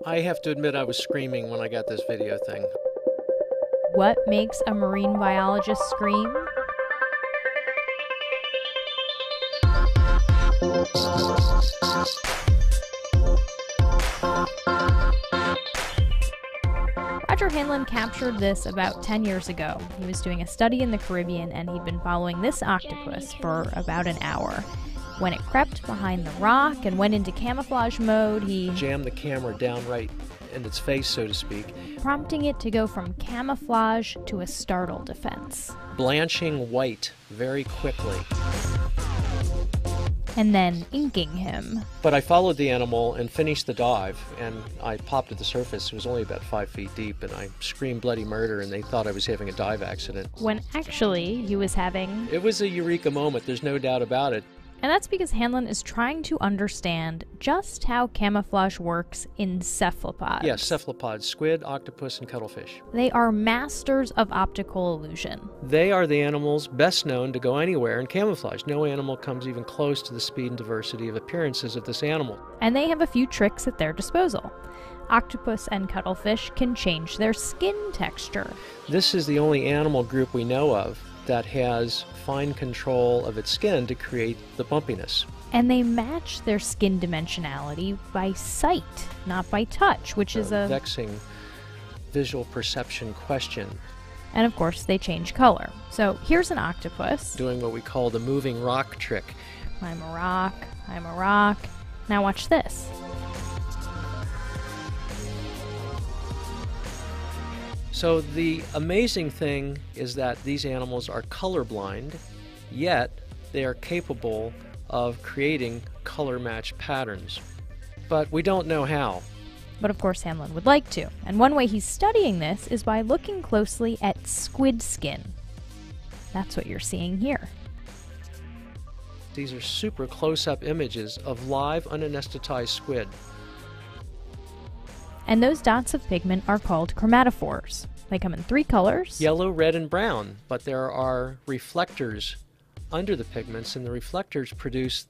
I have to admit I was screaming when I got this video thing. What makes a marine biologist scream? Roger Hanlon captured this about 10 years ago. He was doing a study in the Caribbean and he'd been following this octopus for about an hour. When it crept behind the rock and went into camouflage mode, he jammed the camera down right in its face, so to speak, prompting it to go from camouflage to a startle defense. Blanching white very quickly. And then inking him. But I followed the animal and finished the dive, and I popped to the surface. It was only about 5 feet deep, and I screamed bloody murder, and they thought I was having a dive accident. When actually he was having... It was a eureka moment, there's no doubt about it. And that's because Hanlon is trying to understand just how camouflage works in cephalopods. Yes, cephalopods, squid, octopus, and cuttlefish. They are masters of optical illusion. They are the animals best known to go anywhere in camouflage. No animal comes even close to the speed and diversity of appearances of this animal. And they have a few tricks at their disposal. Octopus and cuttlefish can change their skin texture. This is the only animal group we know of that has fine control of its skin to create the bumpiness. And they match their skin dimensionality by sight, not by touch, which is a vexing visual perception question. And of course, they change color. So here's an octopus doing what we call the moving rock trick. I'm a rock, I'm a rock. Now watch this. So the amazing thing is that these animals are colorblind, yet they are capable of creating color-matched patterns. But we don't know how. But of course Hanlon would like to. And one way he's studying this is by looking closely at squid skin. That's what you're seeing here. These are super close-up images of live, unanesthetized squid. And those dots of pigment are called chromatophores. They come in 3 colors. Yellow, red, and brown. But there are reflectors under the pigments, and the reflectors produce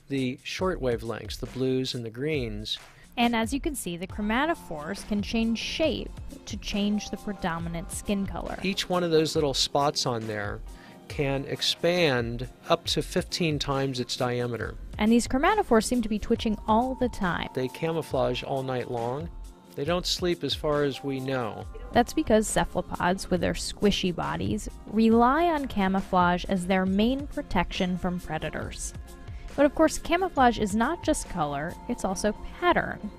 the short wavelengths, the blues and the greens. And as you can see, the chromatophores can change shape to change the predominant skin color. Each one of those little spots on there can expand up to 15 times its diameter. And these chromatophores seem to be twitching all the time. They camouflage all night long. They don't sleep as far as we know. That's because cephalopods, with their squishy bodies, rely on camouflage as their main protection from predators. But of course, camouflage is not just color, it's also pattern.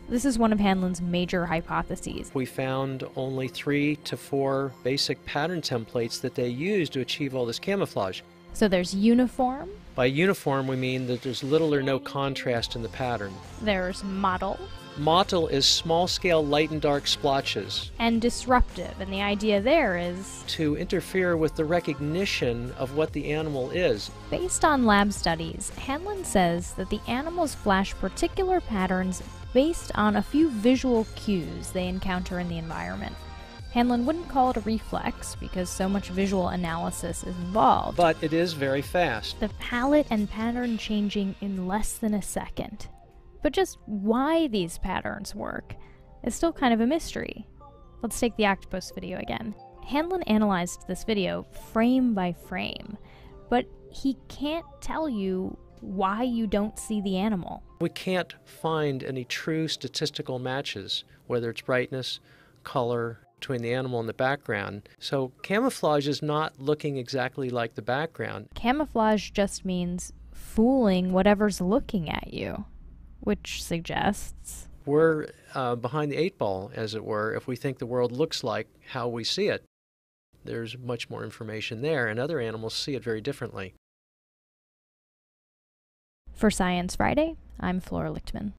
This is one of Hanlon's major hypotheses. We found only 3 to 4 basic pattern templates that they use to achieve all this camouflage. So there's uniform. By uniform, we mean that there's little or no contrast in the pattern. There's mottle. Mottle is small-scale light and dark splotches. And disruptive, and the idea there is to interfere with the recognition of what the animal is. Based on lab studies, Hanlon says that the animals flash particular patterns based on a few visual cues they encounter in the environment. Hanlon wouldn't call it a reflex because so much visual analysis is involved. But it is very fast. The palette and pattern changing in less than a second. But just why these patterns work is still kind of a mystery. Let's take the octopus video again. Hanlon analyzed this video frame by frame, but he can't tell you why you don't see the animal. We can't find any true statistical matches, whether it's brightness, color, between the animal and the background. So camouflage is not looking exactly like the background. Camouflage just means fooling whatever's looking at you, which suggests we're behind the 8 ball, as it were, if we think the world looks like how we see it. There's much more information there, and other animals see it very differently. For Science Friday, I'm Flora Lichtman.